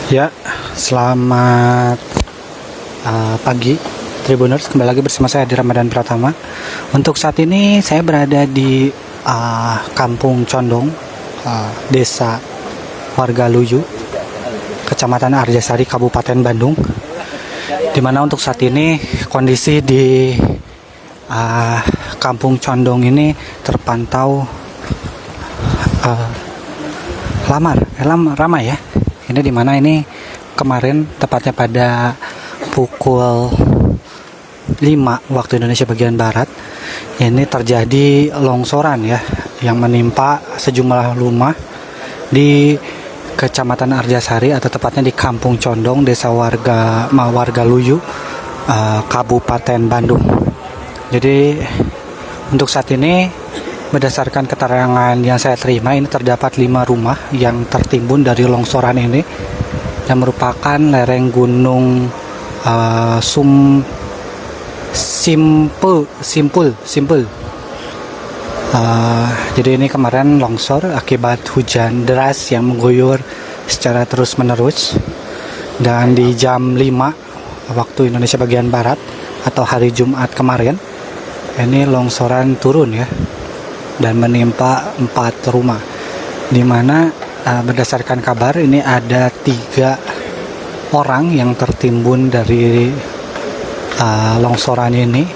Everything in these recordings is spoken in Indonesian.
Ya, selamat pagi Tribuners, kembali lagi bersama saya di Ramadan Pratama. Untuk saat ini saya berada di Kampung Condong, Desa Warga Luyu, Kecamatan Arjasari, Kabupaten Bandung. Dimana untuk saat ini kondisi di Kampung Condong ini terpantau ramai ya. Ini dimana ini kemarin tepatnya pada pukul 5 waktu Indonesia bagian Barat ini terjadi longsoran ya yang menimpa sejumlah rumah di Kecamatan Arjasari atau tepatnya di Kampung Condong, Desa Warga Luyu, Kabupaten Bandung. Jadi untuk saat ini berdasarkan keterangan yang saya terima, ini terdapat 5 rumah yang tertimbun dari longsoran ini yang merupakan lereng gunung Simpul. Jadi ini kemarin longsor akibat hujan deras yang mengguyur secara terus-menerus, dan di jam 5 waktu Indonesia bagian Barat atau hari Jumat kemarin ini longsoran turun ya dan menimpa 4 rumah, di mana berdasarkan kabar ini ada 3 orang yang tertimbun dari longsoran ini.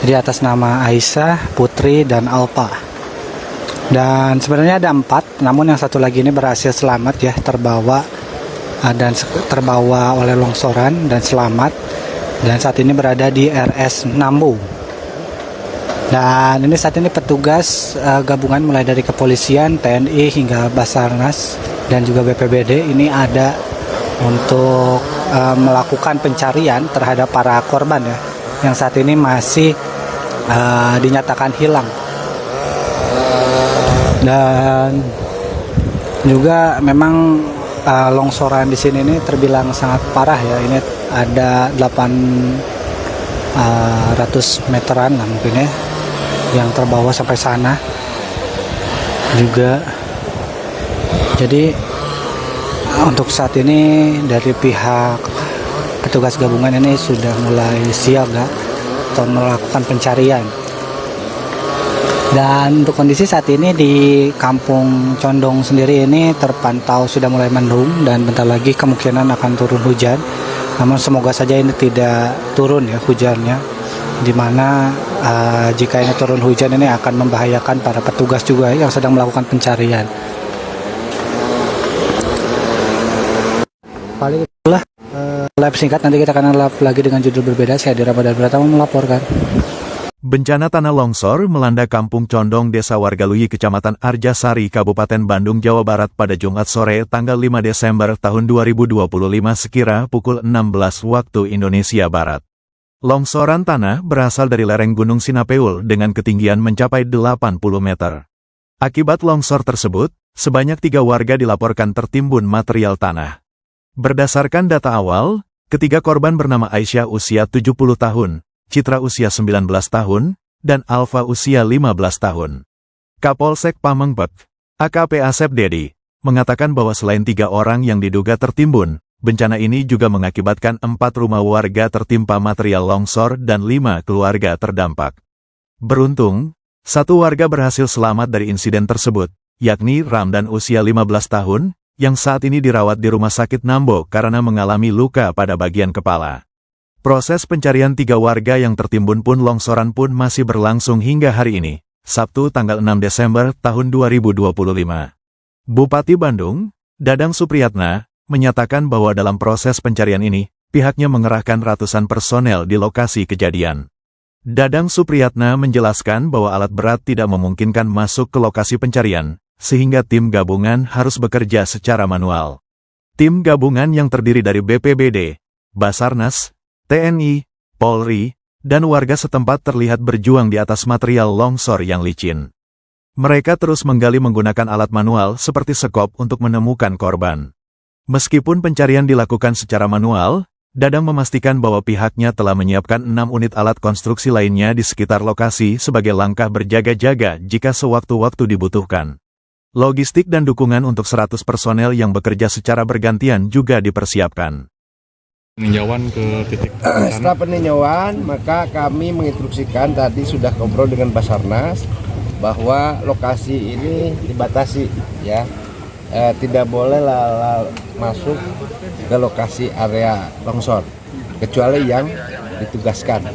Jadi atas nama Aisyah, Putri, dan Alpa. Dan sebenarnya ada 4, namun yang satu lagi ini berhasil selamat ya, terbawa oleh longsoran dan selamat, dan saat ini berada di RS Nambu. Dan ini saat ini petugas gabungan mulai dari kepolisian, TNI hingga Basarnas dan juga BPBD ini ada untuk melakukan pencarian terhadap para korban ya, yang saat ini masih dinyatakan hilang. Dan juga memang longsoran di sini ini terbilang sangat parah ya. Ini ada 800 meteran lah mungkin ya yang terbawa sampai sana juga. Jadi untuk saat ini dari pihak petugas gabungan ini sudah mulai siaga atau melakukan pencarian. Dan untuk kondisi saat ini di Kampung Condong sendiri ini terpantau sudah mulai mendung dan bentar lagi kemungkinan akan turun hujan. Namun semoga saja ini tidak turun ya hujannya, dimana jika ini turun hujan ini akan membahayakan para petugas juga yang sedang melakukan pencarian. Paling itulah live singkat, nanti kita akan live lagi dengan judul berbeda. Saya di Ramadan Pratama melaporkan. Bencana tanah longsor melanda Kampung Condong, Desa Warga Luyu, Kecamatan Arjasari, Kabupaten Bandung, Jawa Barat pada Jumat sore tanggal 5 Desember tahun 2025 sekira pukul 16 waktu Indonesia Barat. Longsoran tanah berasal dari lereng Gunung Sinapeul dengan ketinggian mencapai 80 meter. Akibat longsor tersebut, sebanyak 3 warga dilaporkan tertimbun material tanah. Berdasarkan data awal, ketiga korban bernama Aisyah usia 70 tahun, Citra usia 19 tahun, dan Alfa usia 15 tahun. Kapolsek Pamengbek, AKP Asep Dedi, mengatakan bahwa selain 3 orang yang diduga tertimbun, bencana ini juga mengakibatkan 4 rumah warga tertimpa material longsor dan 5 keluarga terdampak. Beruntung, 1 warga berhasil selamat dari insiden tersebut, yakni Ramdan usia 15 tahun, yang saat ini dirawat di Rumah Sakit Nambo karena mengalami luka pada bagian kepala. Proses pencarian 3 warga yang tertimbun pun longsoran pun masih berlangsung hingga hari ini, Sabtu tanggal 6 Desember tahun 2025. Bupati Bandung, Dadang Supriyatna, menyatakan bahwa dalam proses pencarian ini, pihaknya mengerahkan ratusan personel di lokasi kejadian. Dadang Supriyatna menjelaskan bahwa alat berat tidak memungkinkan masuk ke lokasi pencarian, sehingga tim gabungan harus bekerja secara manual. Tim gabungan yang terdiri dari BPBD, Basarnas, TNI, Polri, dan warga setempat terlihat berjuang di atas material longsor yang licin. Mereka terus menggali menggunakan alat manual seperti sekop untuk menemukan korban. Meskipun pencarian dilakukan secara manual, Dadang memastikan bahwa pihaknya telah menyiapkan 6 unit alat konstruksi lainnya di sekitar lokasi sebagai langkah berjaga-jaga jika sewaktu-waktu dibutuhkan. Logistik dan dukungan untuk 100 personel yang bekerja secara bergantian juga dipersiapkan. Peninjauan ke titik Setelah peninjauan, maka kami menginstruksikan tadi sudah ngobrol dengan Basarnas bahwa lokasi ini dibatasi, ya, tidak boleh masuk ke lokasi area longsor kecuali yang ditugaskan.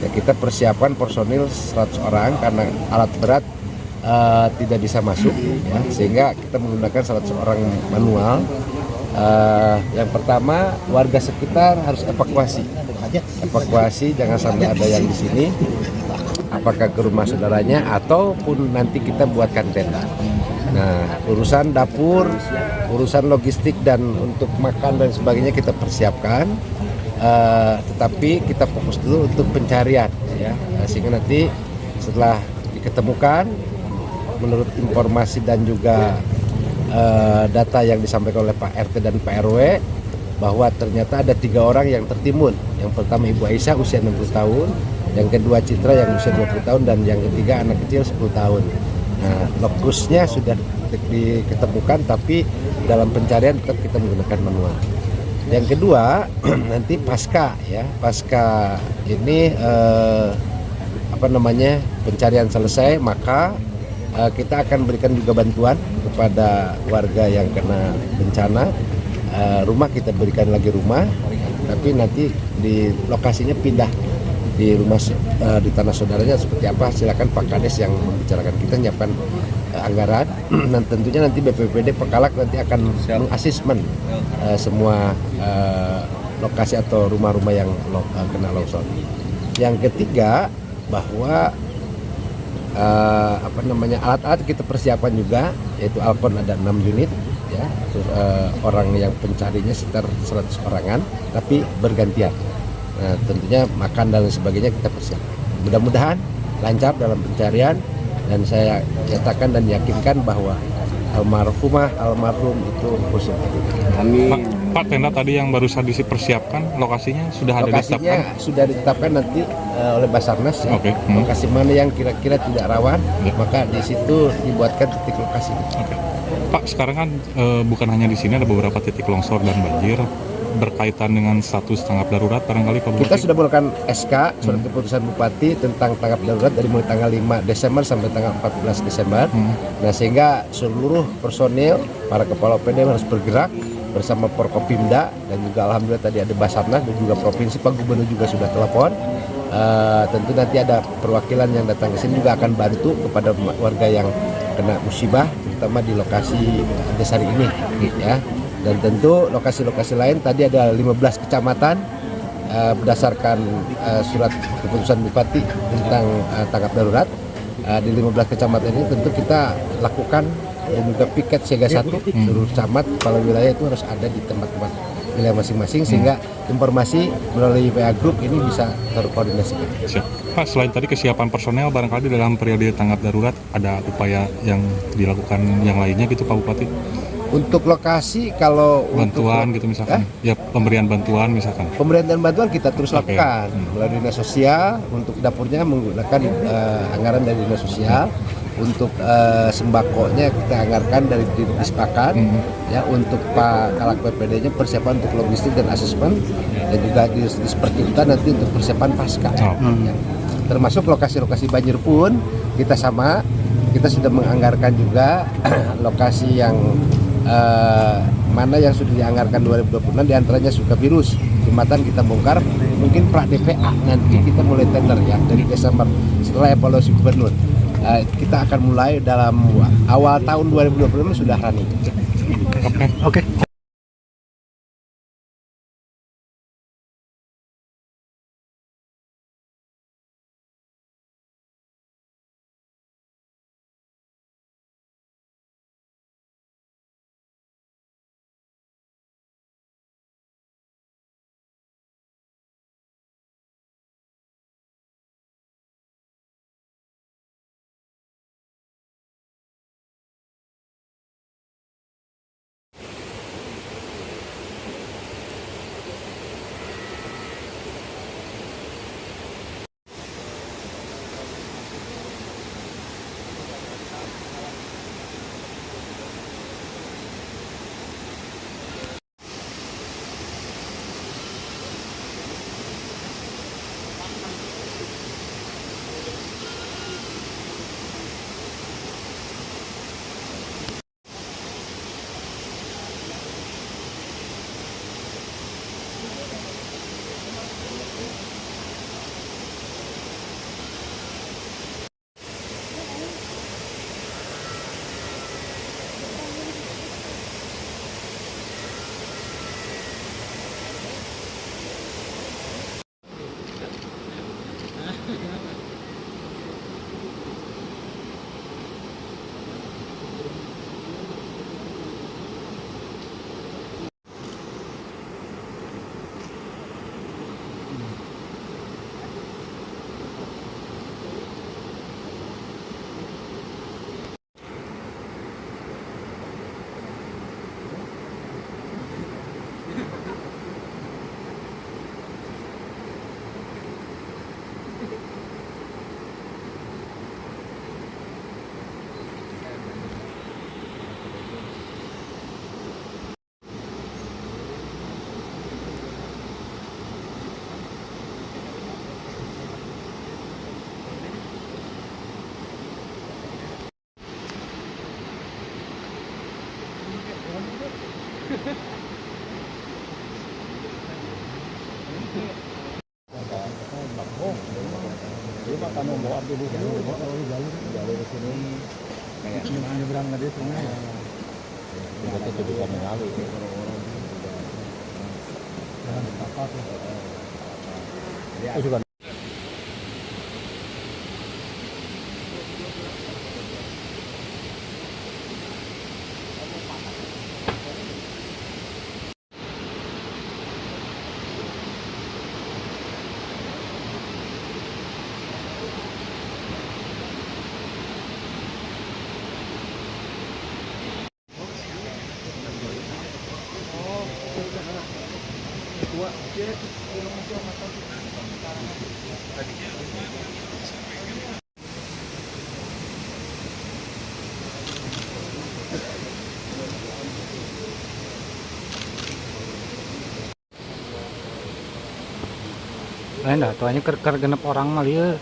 Ya, kita persiapkan personil 100 orang karena alat berat tidak bisa masuk, ya, sehingga kita menggunakan 100 orang manual. Yang pertama, warga sekitar harus evakuasi, jangan sampai ada yang di sini, apakah ke rumah saudaranya ataupun nanti kita buatkan tenda. Nah, urusan dapur, urusan logistik dan untuk makan dan sebagainya kita persiapkan, tetapi kita fokus dulu untuk pencarian, ya, sehingga nanti setelah diketemukan, menurut informasi dan juga data yang disampaikan oleh Pak RT dan Pak RW, bahwa ternyata ada 3 orang yang tertimbun. Yang pertama Ibu Aisyah usia 60 tahun, yang kedua Citra yang usia 20 tahun, dan yang ketiga anak kecil 10 tahun. Nah, lokusnya sudah diketemukan, tapi dalam pencarian tetap kita menggunakan manual. Yang kedua, nanti pasca ini pencarian selesai, maka kita akan berikan juga bantuan kepada warga yang kena bencana. Rumah kita berikan lagi rumah, tapi nanti di lokasinya pindah di rumah di tanah saudaranya seperti apa, silakan Pak Kades yang membicarakan. Kita menyiapkan anggaran dan tentunya nanti BPBD Pekalak nanti akan mengasesmen semua lokasi atau rumah-rumah yang kena longsor. Yang ketiga, bahwa alat-alat kita persiapkan juga, yaitu Alkon ada 6 unit, ya, orang yang pencarinya sekitar 100 orangan, tapi bergantian. Nah, tentunya makan dan sebagainya kita persiapkan. Mudah-mudahan lancar dalam pencarian, dan saya nyatakan dan yakinkan bahwa almarhum itu khusus. Amin. Pak, tenda tadi yang barusan dipersiapkan, lokasinya sudah ada ditetapkan? Lokasinya sudah ditetapkan nanti oleh Basarnas, ya. Okay. Lokasi mana yang kira-kira tidak rawan, maka di situ dibuatkan titik lokasi. Okay. Pak, sekarang kan bukan hanya di sini, ada beberapa titik longsor dan banjir berkaitan dengan status tanggap darurat barangkali Pak Bupati? Kita sudah melakukan SK, surat keputusan Bupati tentang tanggap darurat dari mulai tanggal 5 Desember sampai tanggal 14 Desember. Nah, sehingga seluruh personil, para kepala OPD harus bergerak bersama Forkopimda, dan juga alhamdulillah tadi ada Basarnas dan juga provinsi, Pak Gubernur juga sudah telepon. Tentu nanti ada perwakilan yang datang ke sini juga akan bantu kepada warga yang kena musibah, terutama di lokasi Desari ini, ya. Dan tentu lokasi-lokasi lain tadi ada 15 kecamatan berdasarkan surat keputusan Bupati tentang tanggap darurat. Di 15 kecamatan ini tentu kita lakukan dan juga piket siaga 1, seluruh camat kepala wilayah itu harus ada di tempat-tempat wilayah masing-masing, sehingga informasi melalui PA Group ini bisa terkoordinasikan. Siap. Pak, selain tadi kesiapan personel, barangkali dalam periode tanggap darurat ada upaya yang dilakukan yang lainnya gitu Pak Bupati? Untuk lokasi, kalau bantuan gitu misalkan, ya pemberian bantuan misalkan. Pemberian dan bantuan kita terus lakukan melalui dinas sosial. Untuk dapurnya menggunakan anggaran dari dinas sosial. Untuk sembakonya kita anggarkan dari Dispakan, ya. Untuk Pak Kalak PPD-nya persiapan untuk logistik dan asesmen, dan juga di Disperkimta nanti untuk persiapan pasca. Ya. Termasuk lokasi-lokasi banjir pun kita sudah menganggarkan juga lokasi yang mana yang sudah dianggarkan 2026, diantaranya Sukavirus, jembatan kita bongkar, mungkin pra DPA nanti kita mulai tender, ya, dari Desember setelah evaluasi gubernur. Kita akan mulai dalam awal tahun 2026 sudah running. Oke. Lain dah, tuanya ker genep orang mah lieu.